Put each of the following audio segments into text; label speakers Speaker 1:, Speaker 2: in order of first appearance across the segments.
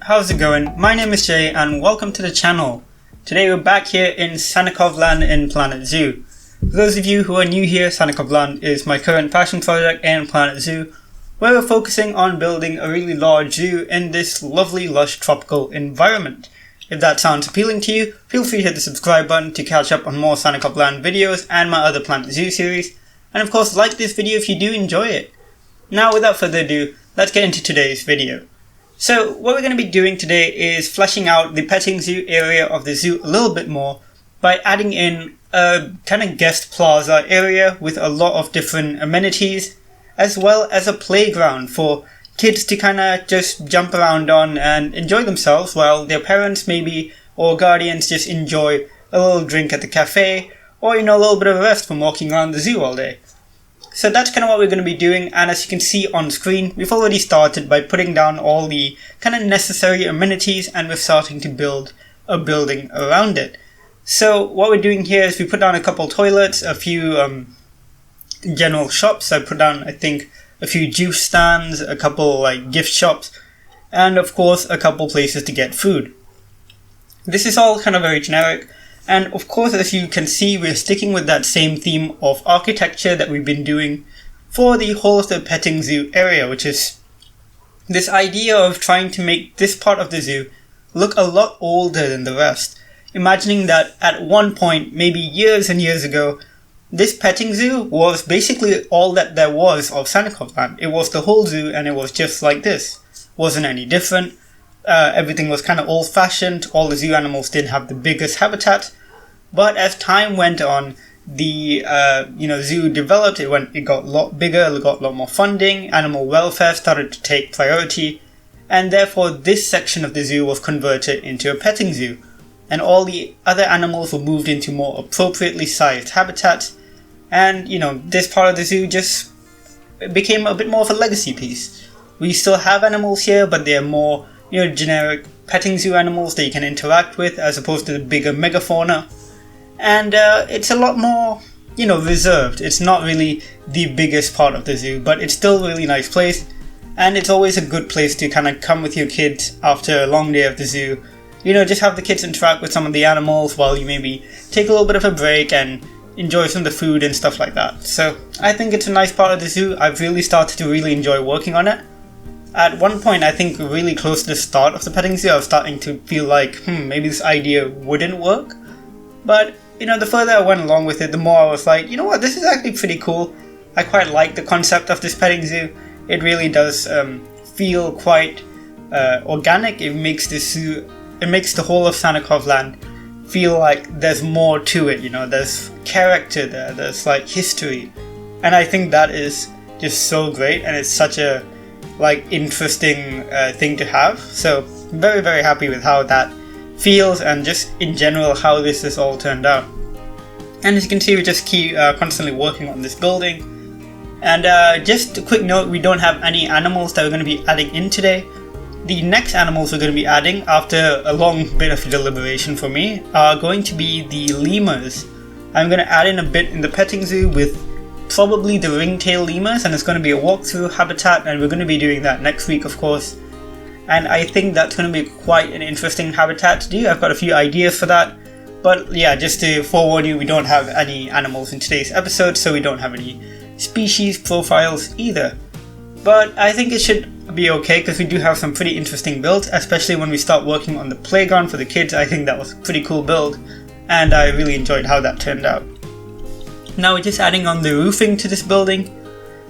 Speaker 1: how's it going? My name is Jay and welcome to the channel. Today we're back here in Sannikovland in Planet Zoo. For those of you who are new here, Sannikovland is my current passion project in Planet Zoo, where we're focusing on building a really large zoo in this lovely lush tropical environment. If that sounds appealing to you, feel free to hit the subscribe button to catch up on more Sannikovland videos and my other Planet Zoo series, and of course like this video if you do enjoy it. Now without further ado, let's get into today's video. So what we're going to be doing today is fleshing out the petting zoo area of the zoo a little bit more by adding in a kind of guest plaza area with a lot of different amenities, as well as a playground for kids to kind of just jump around on and enjoy themselves while their parents maybe or guardians just enjoy a little drink at the cafe or a little bit of a rest from walking around the zoo all day. So that's kind of what we're going to be doing, and as you can see on screen, we've already started by putting down all the kind of necessary amenities and we're starting to build a building around it. So what we're doing here is we put down a couple toilets, a few general shops. I put down, I think, a few juice stands, a couple gift shops, and of course a couple places to get food. This is all kind of very generic. And of course, as you can see, we're sticking with that same theme of architecture that we've been doing for the whole of the petting zoo area, which is this idea of trying to make this part of the zoo look a lot older than the rest. Imagining that at one point, maybe years and years ago, this petting zoo was basically all that there was of Sannikovland. It was the whole zoo and it was just like this. Wasn't any different. Everything was kind of old-fashioned. All the zoo animals didn't have the biggest habitat. But as time went on, the zoo developed. It got a lot bigger. It got a lot more funding. Animal welfare started to take priority, and therefore this section of the zoo was converted into a petting zoo, and all the other animals were moved into more appropriately sized habitats. And this part of the zoo just became a bit more of a legacy piece. We still have animals here, but they're more generic petting zoo animals that you can interact with as opposed to the bigger megafauna. And it's a lot more, reserved. It's not really the biggest part of the zoo, but it's still a really nice place. And it's always a good place to kind of come with your kids after a long day of the zoo. Just have the kids interact with some of the animals while you maybe take a little bit of a break and enjoy some of the food and stuff like that. So I think it's a nice part of the zoo. I've really started to really enjoy working on it. At one point, I think really close to the start of the petting zoo, I was starting to feel like, maybe this idea wouldn't work. But, the further I went along with it, the more I was like, you know what, this is actually pretty cool. I quite like the concept of this petting zoo. It really does feel quite organic. It makes the whole of Sannikovland feel like there's more to it, there's character there, there's history. And I think that is just so great, and it's such a interesting thing to have. So very, very happy with how that feels and just in general how this has all turned out. And as you can see, we just keep constantly working on this building. And just a quick note, we don't have any animals that we're going to be adding in today. The next animals we're going to be adding, after a long bit of deliberation for me, are going to be the lemurs. I'm going to add in a bit in the petting zoo with probably the ringtail lemurs, and it's going to be a walkthrough habitat, and we're going to be doing that next week, of course. And I think that's going to be quite an interesting habitat to do. I've got a few ideas for that, but yeah, just to forewarn you, we don't have any animals in today's episode, so we don't have any species profiles either. But I think it should be okay because we do have some pretty interesting builds, especially when we start working on the playground for the kids. I think that was a pretty cool build, and I really enjoyed how that turned out. Now we're just adding on the roofing to this building,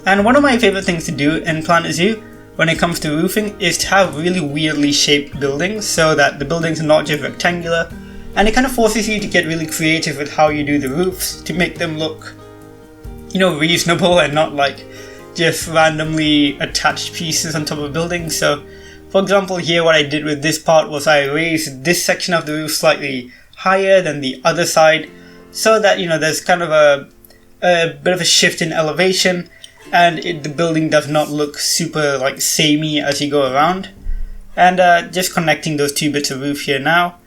Speaker 1: and one of my favorite things to do in Planet Zoo when it comes to roofing is to have really weirdly shaped buildings so that the buildings are not just rectangular, and it kind of forces you to get really creative with how you do the roofs to make them look, reasonable and not just randomly attached pieces on top of buildings. So for example here, what I did with this part was I raised this section of the roof slightly higher than the other side, so that there's kind of a bit of a shift in elevation, and the building does not look super samey as you go around. And just connecting those two bits of roof here now.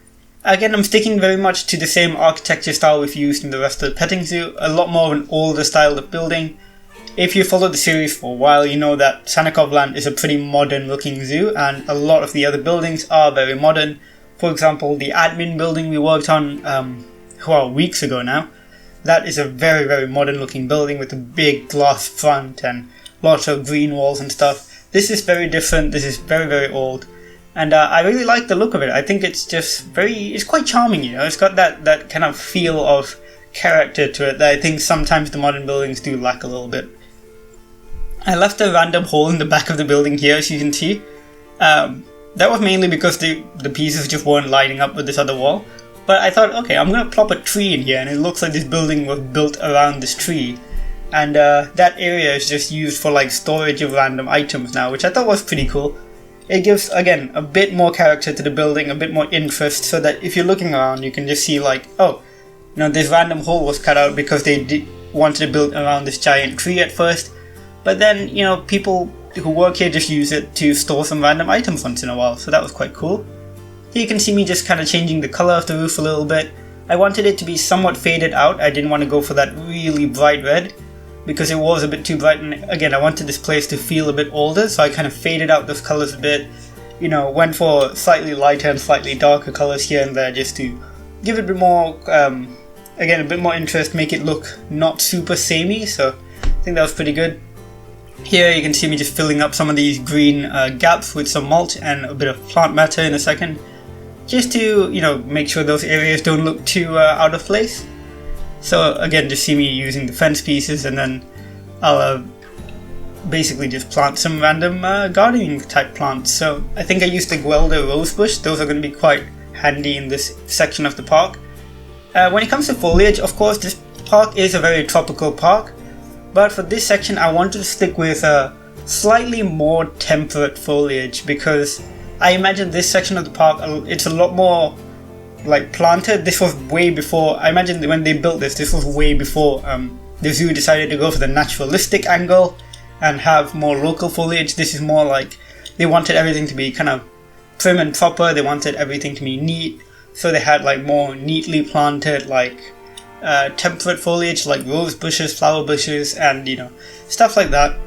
Speaker 1: Again, I'm sticking very much to the same architecture style we've used in the rest of the petting zoo, a lot more of an older style of building. if you followed the series for a while, you know that Sannikovland is a pretty modern looking zoo, and a lot of the other buildings are very modern. For example, the admin building we worked on weeks ago now, that is a very, very modern looking building with a big glass front and lots of green walls and stuff. This is very different. This is very, very old, and I really like the look of it. I think it's just it's quite charming, you know. It's got that kind of feel of character to it that I think sometimes the modern buildings do lack a little bit. I left a random hole in the back of the building here, as you can see. That was mainly because the pieces just weren't lining up with this other wall. But I thought, okay, I'm going to plop a tree in here, and it looks like this building was built around this tree. And that area is just used for like storage of random items now, which I thought was pretty cool. It gives, again, a bit more character to the building, a bit more interest, so that if you're looking around, you can just see like, oh, you know, this random hole was cut out because they wanted to build around this giant tree at first. But then, you know, people who work here just use it to store some random items once in a while, so that was quite cool. Here you can see me just kind of changing the color of the roof a little bit. I wanted it to be somewhat faded out. I didn't want to go for that really bright red because it was a bit too bright, and again, I wanted this place to feel a bit older, so I kind of faded out those colors a bit. You know, went for slightly lighter and slightly darker colors here and there just to give it a bit more, again, a bit more interest, make it look not super samey, so I think that was pretty good. Here you can see me just filling up some of these green gaps with some mulch and a bit of plant matter in a second, just to, you know, make sure those areas don't look too out of place. So again, just see me using the fence pieces, and then I'll basically just plant some random gardening type plants. So I think I used the Guelder rosebush. Those are going to be quite handy in this section of the park. When it comes to foliage, of course, this park is a very tropical park. But for this section, I wanted to stick with slightly more temperate foliage, because I imagine this section of the park, it's a lot more like planted. This was way before, I imagine when they built this was way before the zoo decided to go for the naturalistic angle and have more local foliage. This is more like they wanted everything to be kind of prim and proper. They wanted everything to be neat, so they had like more neatly planted like temperate foliage like rose bushes, flower bushes, and you know, stuff like that.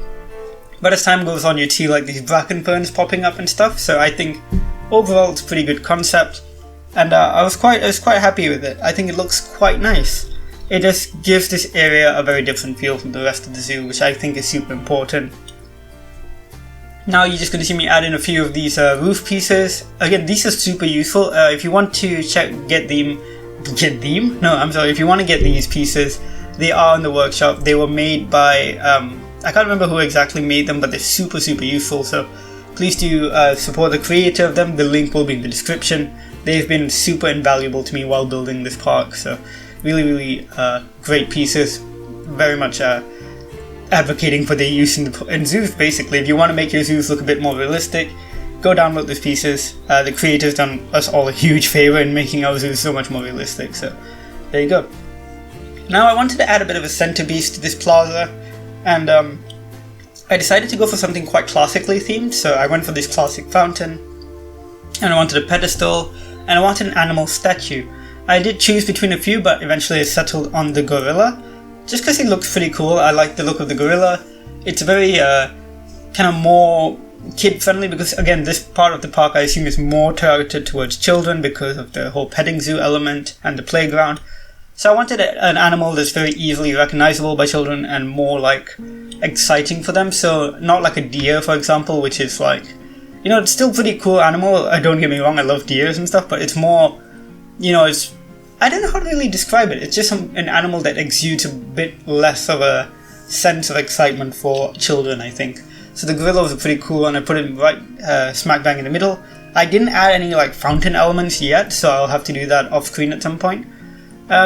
Speaker 1: But as time goes on, you'd see like these bracken ferns popping up and stuff. So I think overall it's a pretty good concept, and I was quite happy with it. I think it looks quite nice. It just gives this area a very different feel from the rest of the zoo, which I think is super important. Now you're just going to see me add in a few of these roof pieces. Again, these are super useful. If you want to if you want to get these pieces, they are in the workshop. They were made by, I can't remember who exactly made them, but they're super useful, so please do support the creator of them. The link will be in the description. They've been super invaluable to me while building this park, so really great pieces. Very much advocating for their use in zoos, basically. If you want to make your zoos look a bit more realistic, go download these pieces. The creator's done us all a huge favor in making our zoos so much more realistic, so there you go. Now I wanted to add a bit of a centerpiece to this plaza, and I decided to go for something quite classically themed, so I went for this classic fountain, and I wanted a pedestal, and I wanted an animal statue. I did choose between a few, but eventually I settled on the gorilla, just because it looks pretty cool. I like the look of the gorilla. It's very kind of more kid-friendly, because again, this part of the park I assume is more targeted towards children because of the whole petting zoo element and the playground. So I wanted an animal that's very easily recognizable by children and more like exciting for them. So not like a deer, for example, which is like, you know, it's still a pretty cool animal. Don't get me wrong, I love deers and stuff, but it's more, you know, I don't know how to really describe it. It's just an animal that exudes a bit less of a sense of excitement for children, I think. So the gorilla was pretty cool, and I put it right smack bang in the middle. I didn't add any like fountain elements yet, so I'll have to do that off screen at some point.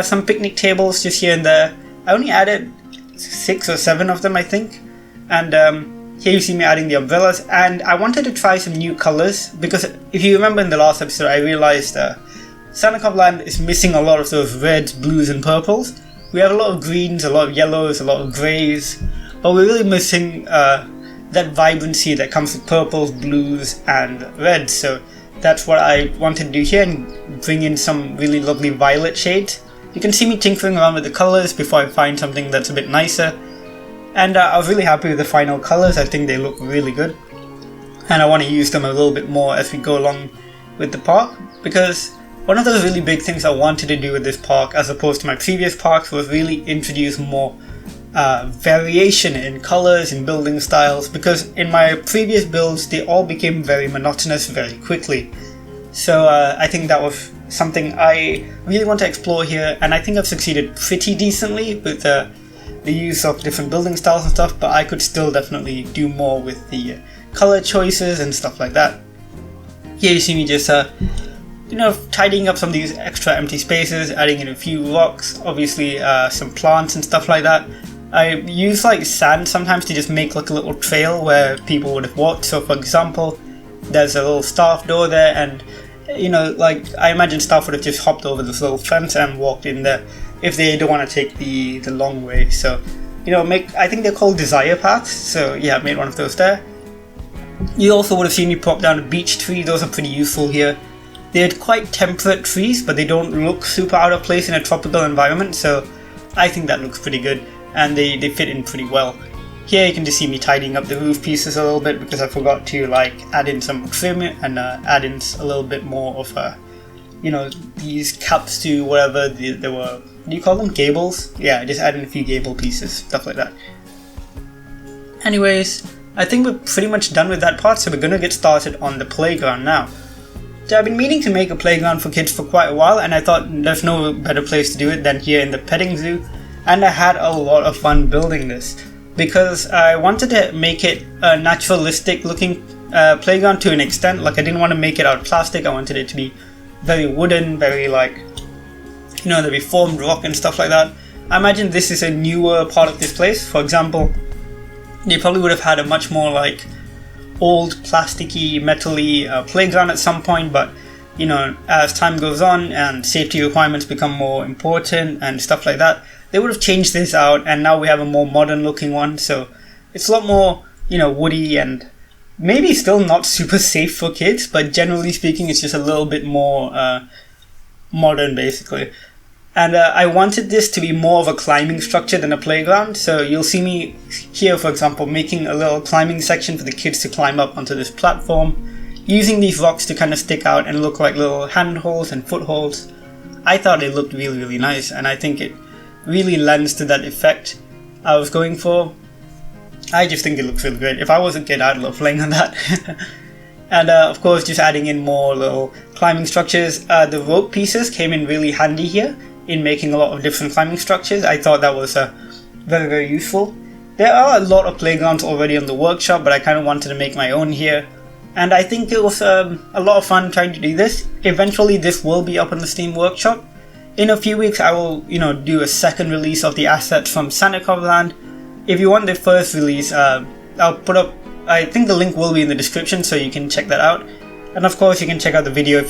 Speaker 1: Some picnic tables just here and there. I only added 6 or 7 of them, I think. And here you see me adding the umbrellas, and I wanted to try some new colors, because if you remember in the last episode, I realized Sannikovland is missing a lot of those reds, blues and purples. We have a lot of greens, a lot of yellows, a lot of greys, but we're really missing that vibrancy that comes with purples, blues and reds. So that's what I wanted to do here, and bring in some really lovely violet shades. You can see me tinkering around with the colors before I find something that's a bit nicer. And I was really happy with the final colors. I think they look really good, and I want to use them a little bit more as we go along with the park, because one of those really big things I wanted to do with this park, as opposed to my previous parks, was really introduce more variation in colors and building styles, because in my previous builds they all became very monotonous very quickly. So I think that was something I really want to explore here, and I think I've succeeded pretty decently with the use of different building styles and stuff, but I could still definitely do more with the color choices and stuff like that. Here you see me just tidying up some of these extra empty spaces, adding in a few rocks, obviously some plants and stuff like that. I use like sand sometimes to just make like a little trail where people would have walked. So for example, there's a little staff door there, and like I imagine staff would have just hopped over this little fence and walked in there if they don't want to take the long way. So I think they're called desire paths. So yeah, I made one of those there. You also would have seen me pop down a beech tree. Those are pretty useful here. They're quite temperate trees, but they don't look super out of place in a tropical environment, so I think that looks pretty good, and they fit in pretty well. Here you can just see me tidying up the roof pieces a little bit, because I forgot to add in some trim and add in a little bit more of these caps to whatever there were. What do you call them? Gables? Yeah, just add in a few gable pieces, stuff like that. Anyways, I think we're pretty much done with that part, so we're gonna get started on the playground now. So I've been meaning to make a playground for kids for quite a while, and I thought there's no better place to do it than here in the petting zoo, and I had a lot of fun building this, because I wanted to make it a naturalistic looking playground to an extent. Like I didn't want to make it out of plastic, I wanted it to be very wooden, very the reformed rock and stuff like that. I imagine this is a newer part of this place. For example, they probably would have had a much more old plasticky, metally playground at some point, but as time goes on and safety requirements become more important and stuff like that, they would have changed this out, and now we have a more modern looking one. So it's a lot more woody, and maybe still not super safe for kids, but generally speaking it's just a little bit more modern basically. And I wanted this to be more of a climbing structure than a playground. So you'll see me here, for example, making a little climbing section for the kids to climb up onto this platform, using these rocks to kind of stick out and look like little handholds and footholds. I thought it looked really, really nice, and I think it really lends to that effect I was going for. I just think it looks really great. If I was a kid, I'd love playing on that. And of course, just adding in more little climbing structures. The rope pieces came in really handy here in making a lot of different climbing structures. I thought that was very, very useful. There are a lot of playgrounds already on the workshop, but I kind of wanted to make my own here, and I think it was a lot of fun trying to do this. Eventually this will be up on the Steam Workshop. In a few weeks I will do a second release of the assets from Sannikovland. If you want the first release, I'll put up, I think the link will be in the description, so you can check that out. And of course you can check out the video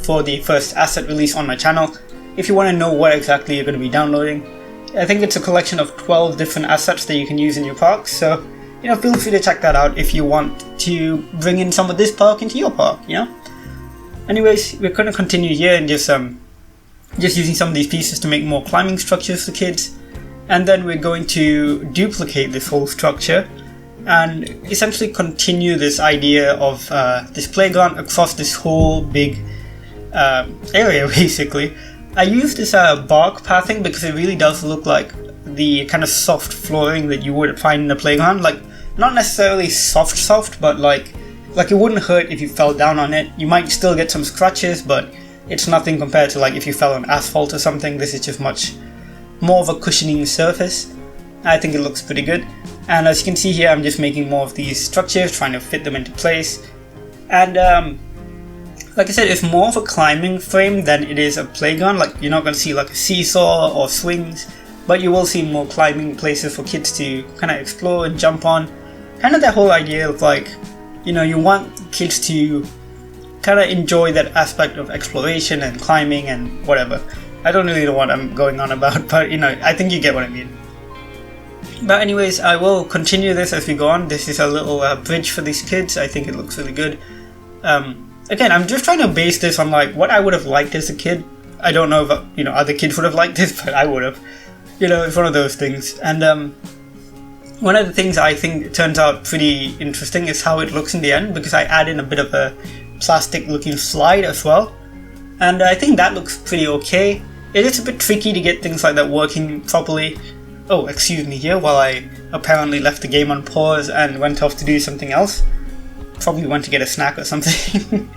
Speaker 1: for the first asset release on my channel if you want to know what exactly you're going to be downloading. I think it's a collection of 12 different assets that you can use in your park, so feel free to check that out if you want to bring in some of this park into your park. Anyways, we're going to continue here and just using some of these pieces to make more climbing structures for kids, and then we're going to duplicate this whole structure and essentially continue this idea of this playground across this whole big area basically. I use this bark pathing because it really does look like the kind of soft flooring that you would find in a playground. Not necessarily soft, but like it wouldn't hurt if you fell down on it. You might still get some scratches, but it's nothing compared to if you fell on asphalt or something. This is just much more of a cushioning surface. I think it looks pretty good. And as you can see here, I'm just making more of these structures, trying to fit them into place. And like I said, it's more of a climbing frame than it is a playground. You're not going to see a seesaw or swings, but you will see more climbing places for kids to kind of explore and jump on. Kind of that whole idea of you want kids to kind of enjoy that aspect of exploration and climbing and whatever. I don't really know what I'm going on about, but I think you get what I mean. But anyways, I will continue this as we go on. This is a little bridge for these kids. I think it looks really good. Again, I'm just trying to base this on what I would have liked as a kid. I don't know if other kids would have liked this, but I would have. It's one of those things. And One of the things I think turns out pretty interesting is how it looks in the end, because I add in a bit of a plastic looking slide as well, and I think that looks pretty okay. It is a bit tricky to get things like that working properly. Oh, excuse me here while I apparently left the game on pause and went off to do something else. Probably went to get a snack or something.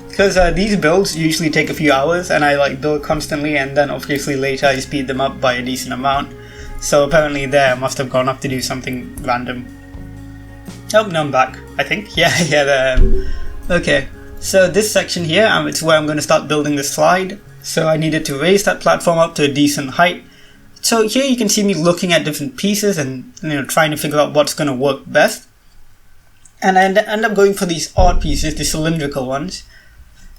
Speaker 1: Because these builds usually take a few hours, and I like build constantly, and then obviously later I speed them up by a decent amount. So apparently there I must have gone up to do something random. Oh, no, I'm back, I think. Yeah, there. Okay, so this section here, it's where I'm going to start building the slide. So I needed to raise that platform up to a decent height. So here you can see me looking at different pieces and trying to figure out what's going to work best. And I end up going for these odd pieces, the cylindrical ones.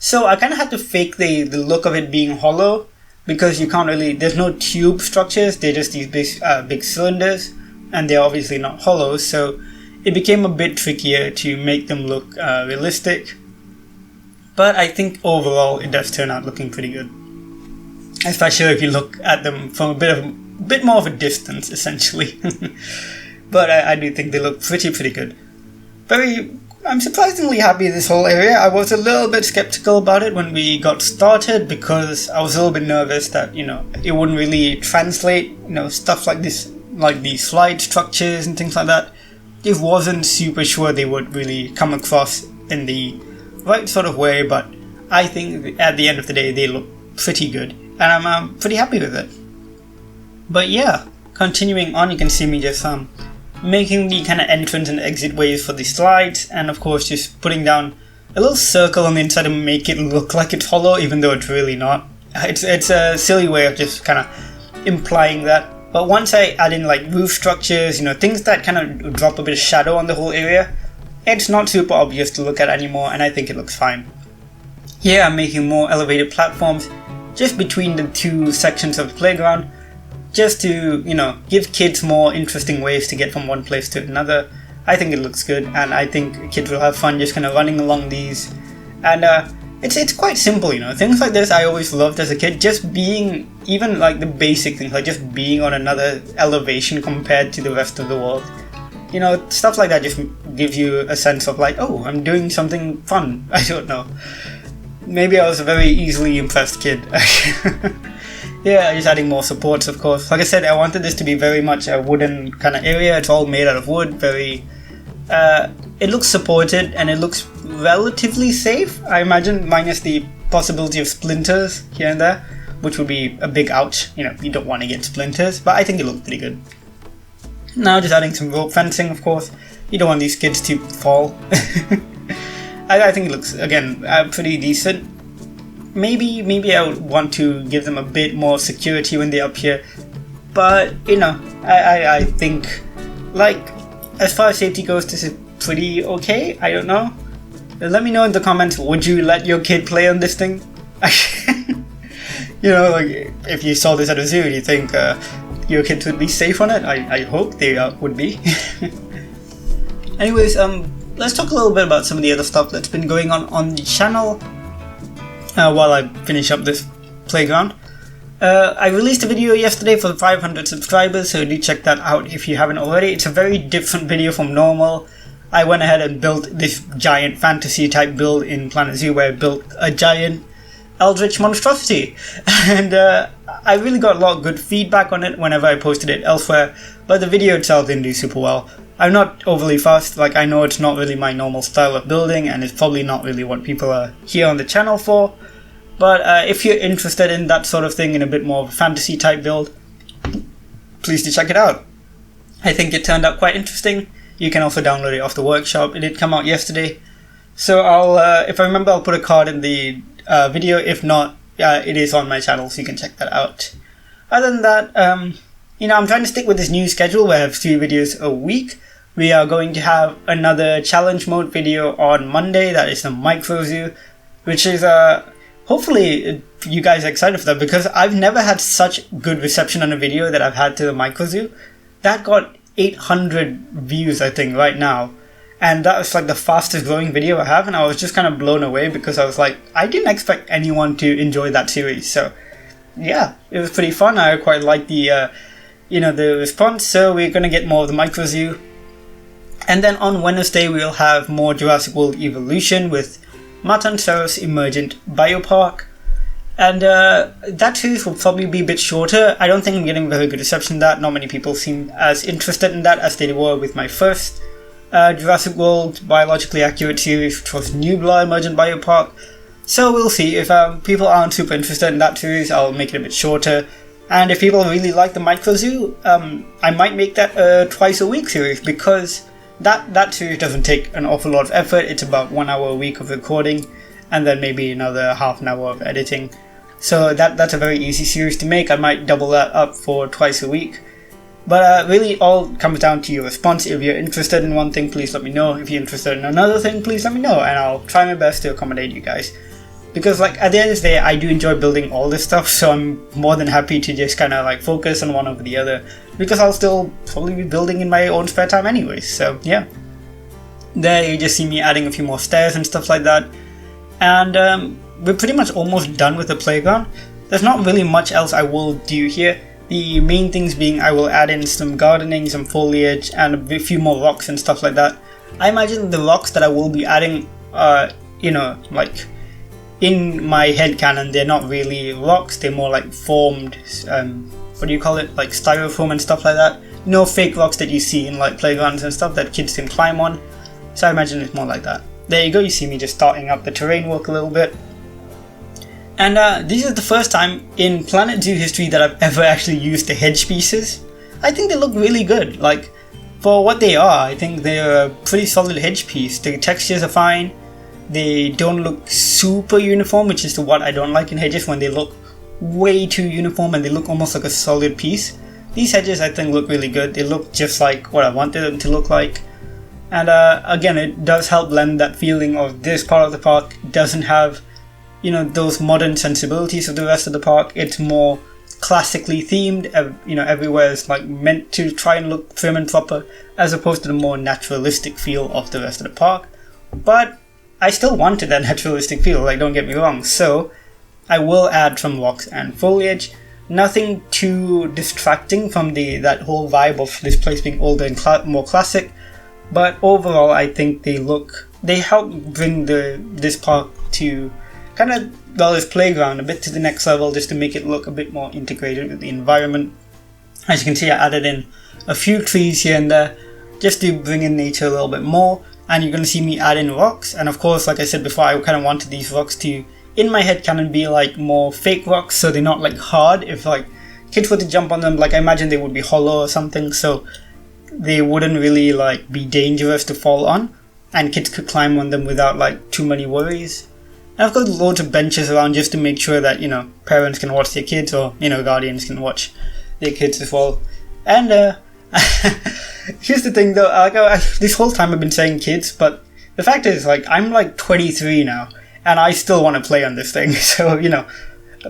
Speaker 1: So I kind of had to fake the look of it being hollow, because you can't really, there's no tube structures, they're just these big cylinders, and they're obviously not hollow, so it became a bit trickier to make them look realistic. But I think overall it does turn out looking pretty good, especially if you look at them from a bit more of a distance, essentially. But I do think they look pretty good. I'm surprisingly happy with this whole area. I was a little bit skeptical about it when we got started, because I was a little bit nervous that it wouldn't really translate, stuff like this, like these slide structures and things like that. It wasn't super sure they would really come across in the right sort of way, but I think at the end of the day they look pretty good, and I'm pretty happy with it. But yeah, continuing on, you can see me just making the kind of entrance and exit ways for the slides, and of course just putting down a little circle on the inside to make it look like it's hollow, even though it's really not. It's a silly way of just kind of implying that. But once I add in like roof structures, things that kind of drop a bit of shadow on the whole area, it's not super obvious to look at anymore, and I think it looks fine. Here I'm making more elevated platforms just between the two sections of the playground, just to, give kids more interesting ways to get from one place to another. I think it looks good, and I think kids will have fun just kind of running along these. And it's quite simple, things like this I always loved as a kid, just being, even like the basic things, like just being on another elevation compared to the rest of the world. Stuff like that just gives you a sense of like, oh, I'm doing something fun. I don't know. Maybe I was a very easily impressed kid. Yeah, just adding more supports, of course. Like I said, I wanted this to be very much a wooden kind of area. It's all made out of wood, it looks supported, and it looks relatively safe, I imagine, minus the possibility of splinters here and there, which would be a big ouch. You don't want to get splinters, but I think it looks pretty good. Now just adding some rope fencing, of course. You don't want these kids to fall. I think it looks, again, pretty decent. Maybe I would want to give them a bit more security when they're up here, but I think, like, as far as safety goes, this is pretty okay. I don't know. Let me know in the comments, would you let your kid play on this thing? Like, if you saw this at a zoo, do you think your kids would be safe on it? I hope they would be. Anyways, let's talk a little bit about some of the other stuff that's been going on the channel. While I finish up this playground. I released a video yesterday for 500 subscribers, so do check that out if you haven't already. It's a very different video from normal. I went ahead and built this giant fantasy type build in Planet Zoo, where I built a giant eldritch monstrosity. And I really got a lot of good feedback on it whenever I posted it elsewhere, but the video itself didn't do super well. I'm not overly fast, like I know it's not really my normal style of building, and it's probably not really what people are here on the channel for, but if you're interested in that sort of thing, in a bit more of a fantasy type build, please do check it out. I think it turned out quite interesting. You can also download it off the workshop. It did come out yesterday, so I'll, if I remember, I'll put a card in the video. If not, it is on my channel, so you can check that out. Other than that, I'm trying to stick with this new schedule where I have 3 videos a week. We are going to have another challenge mode video on Monday, that is the micro zoo, which is, hopefully you guys are excited for that, because I've never had such good reception on a video that I've had to the micro zoo. That got 800 views, I think, right now, and that was like the fastest growing video I have, and I was just kind of blown away, because I was like, I didn't expect anyone to enjoy that series. So yeah, it was pretty fun. I quite like the the response. So we're going to get more of the micro zoo. And then on Wednesday, we'll have more Jurassic World Evolution with Matanceros Emergent Biopark. And that series will probably be a bit shorter. I don't think I'm getting very good reception to that. Not many people seem as interested in that as they were with my first Jurassic World Biologically Accurate series, which was Nublar Emergent Biopark. So we'll see. If people aren't super interested in that series, I'll make it a bit shorter. And if people really like the micro zoo, I might make that a twice a week series, because that series doesn't take an awful lot of effort. It's about 1 hour a week of recording, and then maybe another half an hour of editing. So that's a very easy series to make. I might double that up for twice a week. But really all comes down to your response. If you're interested in one thing, please let me know. If you're interested in another thing, please let me know, and I'll try my best to accommodate you guys. Because at the end of the day, I do enjoy building all this stuff, so I'm more than happy to just kind of focus on one over the other, because I'll still probably be building in my own spare time anyways. So yeah, there you just see me adding a few more stairs and stuff like that. And we're pretty much almost done with the playground. There's not really much else I will do here. The main things being I will add in some gardening, some foliage, and a few more rocks and stuff like that. I imagine the rocks that I will be adding are, in my headcanon, they're not really rocks, they're more formed, styrofoam and stuff like that. No fake rocks that you see in playgrounds and stuff that kids can climb on. So I imagine it's more like that. There you go, you see me just starting up the terrain work a little bit. And this is the first time in Planet Zoo history that I've ever actually used the hedge pieces. I think they look really good. For what they are, I think they're a pretty solid hedge piece. The textures are fine. They don't look super uniform, which is what I don't like in hedges, when they look way too uniform and they look almost like a solid piece. These hedges I think look really good. They look just like what I wanted them to look like. And again, it does help lend that feeling of this part of the park doesn't have, those modern sensibilities of the rest of the park. It's more classically themed, everywhere is meant to try and look prim and proper, as opposed to the more naturalistic feel of the rest of the park. But I still wanted that naturalistic feel, don't get me wrong, so I will add some rocks and foliage. Nothing too distracting from that whole vibe of this place being older and more classic, but overall I think they help bring this park to this playground a bit to the next level, just to make it look a bit more integrated with the environment. As you can see, I added in a few trees here and there, just to bring in nature a little bit more. And you're going to see me add in rocks, and of course, like I said before, I kind of wanted these rocks to, in my head, be more fake rocks, so they're not hard. If kids were to jump on them, I imagine they would be hollow or something, so they wouldn't really be dangerous to fall on, and kids could climb on them without too many worries. And I've got loads of benches around just to make sure that parents can watch their kids, or guardians can watch their kids as well. And here's the thing though, this whole time I've been saying kids, but the fact is, I'm 23 now, and I still want to play on this thing, so,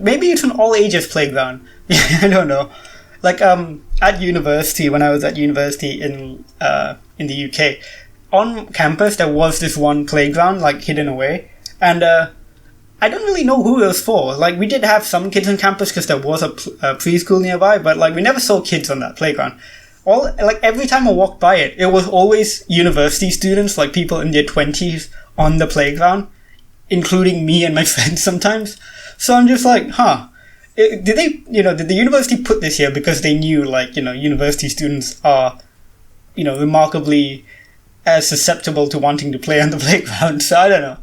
Speaker 1: maybe it's an all ages playground. I don't know. At university, when I was at university in the UK, on campus there was this one playground, hidden away, and I don't really know who it was for. We did have some kids on campus because there was a preschool nearby, but we never saw kids on that playground. Every time I walked by it, it was always university students, people in their 20s on the playground, including me and my friends sometimes. So I'm just did the university put this here because they knew, university students are, remarkably susceptible to wanting to play on the playground, so I don't know.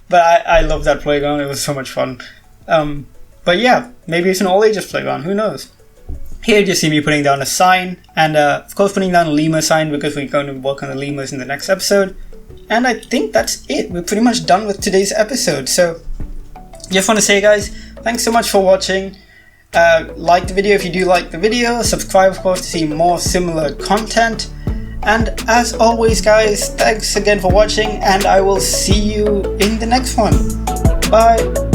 Speaker 1: But I love that playground, it was so much fun. But yeah, maybe it's an all ages playground, who knows? Here you just see me putting down a sign, and of course putting down a lemur sign, because we're going to work on the lemurs in the next episode. And I think that's it, we're pretty much done with today's episode. So just want to say, guys, thanks so much for watching. Like the video if you do like the video, subscribe of course to see more similar content. And as always, guys, thanks again for watching, and I will see you in the next one. Bye!